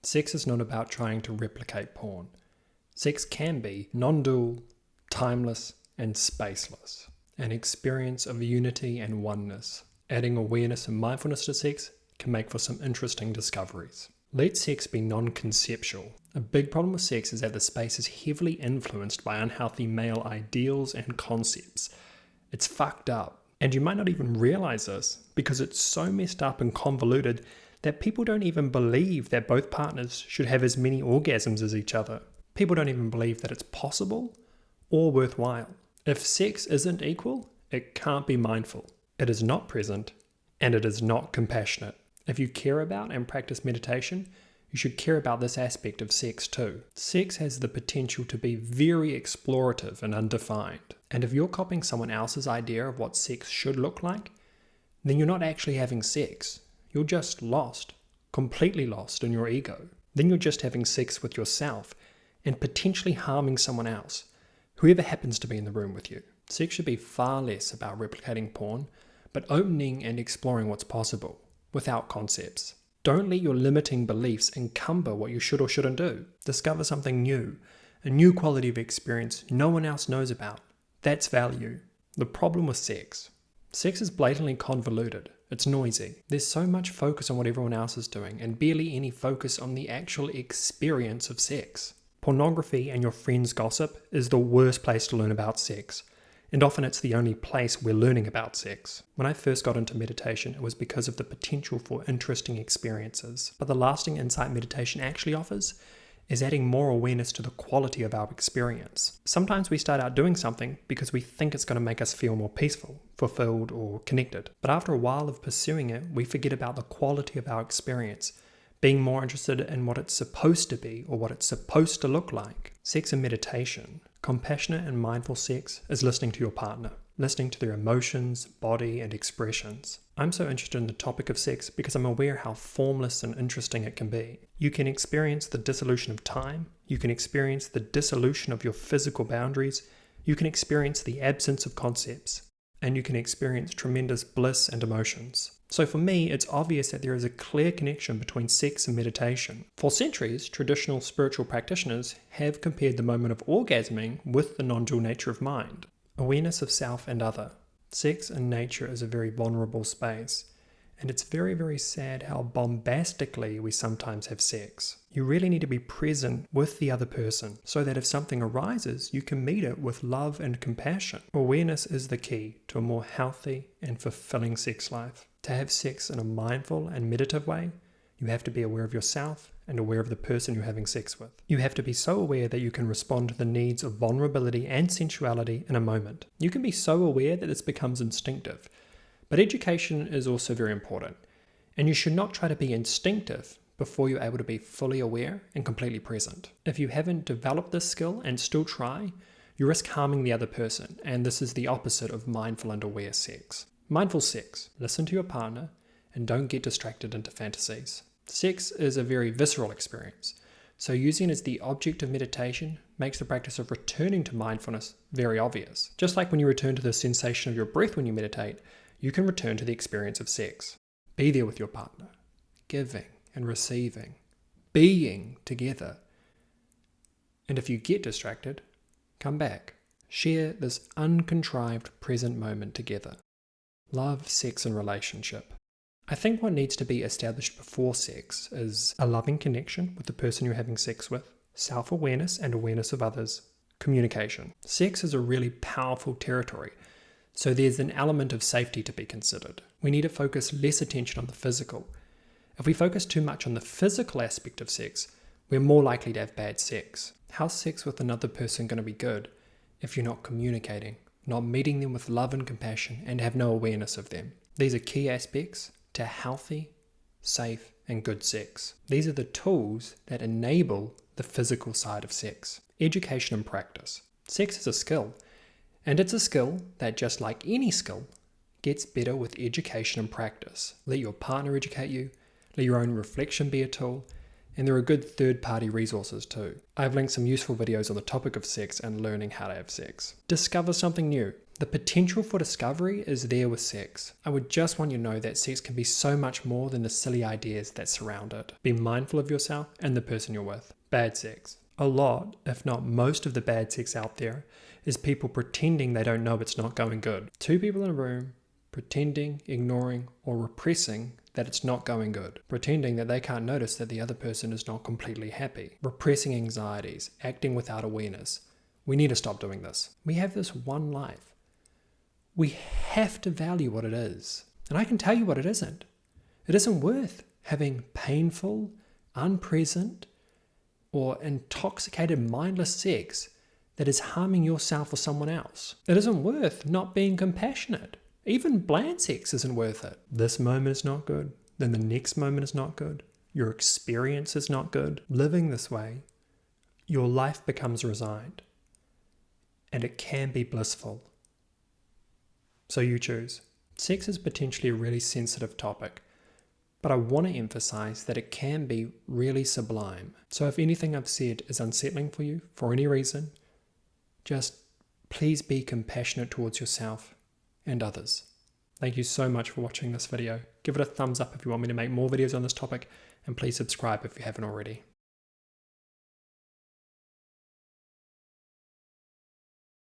Sex is not about trying to replicate porn. Sex can be non-dual, timeless, and spaceless. An experience of unity and oneness. Adding awareness and mindfulness to sex can make for some interesting discoveries. Let sex be non-conceptual. A big problem with sex is that the space is heavily influenced by unhealthy male ideals and concepts. It's fucked up. And you might not even realize this because it's so messed up and convoluted that people don't even believe that both partners should have as many orgasms as each other. People don't even believe that it's possible or worthwhile. If sex isn't equal, it can't be mindful. It is not present, and it is not compassionate. If you care about and practice meditation, you should care about this aspect of sex too. Sex has the potential to be very explorative and undefined. And if you're copying someone else's idea of what sex should look like, then you're not actually having sex. You're just lost, completely lost in your ego. Then you're just having sex with yourself and potentially harming someone else, whoever happens to be in the room with you. Sex should be far less about replicating porn, but opening and exploring what's possible, without concepts. Don't let your limiting beliefs encumber what you should or shouldn't do. Discover something new, a new quality of experience no one else knows about. That's value. The problem with sex is blatantly convoluted. It's noisy. There's so much focus on what everyone else is doing and barely any focus on the actual experience of sex. Pornography and your friends' gossip is the worst place to learn about sex. And often it's the only place we're learning about sex. When I first got into meditation, it was because of the potential for interesting experiences. But the lasting insight meditation actually offers is adding more awareness to the quality of our experience. Sometimes we start out doing something because we think it's going to make us feel more peaceful, fulfilled, or connected. But after a while of pursuing it, we forget about the quality of our experience, being more interested in what it's supposed to be or what it's supposed to look like. Sex and meditation. Compassionate and mindful sex is listening to your partner, listening to their emotions, body, and expressions. I'm so interested in the topic of sex because I'm aware how formless and interesting it can be. You can experience the dissolution of time, you can experience the dissolution of your physical boundaries, you can experience the absence of concepts, and you can experience tremendous bliss and emotions. So for me, it's obvious that there is a clear connection between sex and meditation. For centuries, traditional spiritual practitioners have compared the moment of orgasming with the non-dual nature of mind. Awareness of self and other. Sex in nature is a very vulnerable space, and it's very, very sad how bombastically we sometimes have sex. You really need to be present with the other person so that if something arises, you can meet it with love and compassion. Awareness is the key to a more healthy and fulfilling sex life. To have sex in a mindful and meditative way, you have to be aware of yourself and aware of the person you're having sex with. You have to be so aware that you can respond to the needs of vulnerability and sensuality in a moment. You can be so aware that this becomes instinctive. But education is also very important, and you should not try to be instinctive before you're able to be fully aware and completely present. If you haven't developed this skill and still try, you risk harming the other person, and this is the opposite of mindful and aware sex. Mindful sex. Listen to your partner and don't get distracted into fantasies. Sex is a very visceral experience, so using it as the object of meditation makes the practice of returning to mindfulness very obvious. Just like when you return to the sensation of your breath when you meditate, you can return to the experience of sex. Be there with your partner, giving and receiving, being together. And if you get distracted, come back. Share this uncontrived present moment together. Love, sex, and relationship. I think what needs to be established before sex is a loving connection with the person you're having sex with, self-awareness and awareness of others, communication. Sex is a really powerful territory, so there's an element of safety to be considered. We need to focus less attention on the physical. If we focus too much on the physical aspect of sex, we're more likely to have bad sex. How's sex with another person going to be good if you're not communicating, not meeting them with love and compassion, and have no awareness of them? These are key aspects to healthy, safe, and good sex. These are the tools that enable the physical side of sex. Education and practice. Sex is a skill, and it's a skill that, just like any skill, gets better with education and practice. Let your partner educate you, let your own reflection be a tool, and there are good third-party resources too. I've linked some useful videos on the topic of sex and learning how to have sex. Discover something new. The potential for discovery is there with sex. I would just want you to know that sex can be so much more than the silly ideas that surround it. Be mindful of yourself and the person you're with. Bad sex. A lot, if not most of the bad sex out there is people pretending they don't know it's not going good. Two people in a room pretending, ignoring, or repressing that it's not going good. Pretending that they can't notice that the other person is not completely happy. Repressing anxieties, acting without awareness. We need to stop doing this. We have this one life. We have to value what it is. And I can tell you what it isn't. It isn't worth having painful, unpresent, or intoxicated, mindless sex that is harming yourself or someone else. It isn't worth not being compassionate. Even bland sex isn't worth it. This moment is not good. Then the next moment is not good. Your experience is not good. Living this way, your life becomes resigned. And it can be blissful. So you choose. Sex is potentially a really sensitive topic, but I want to emphasize that it can be really sublime. So if anything I've said is unsettling for you, for any reason, just please be compassionate towards yourself and others. Thank you so much for watching this video. Give it a thumbs up if you want me to make more videos on this topic, and please subscribe if you haven't already.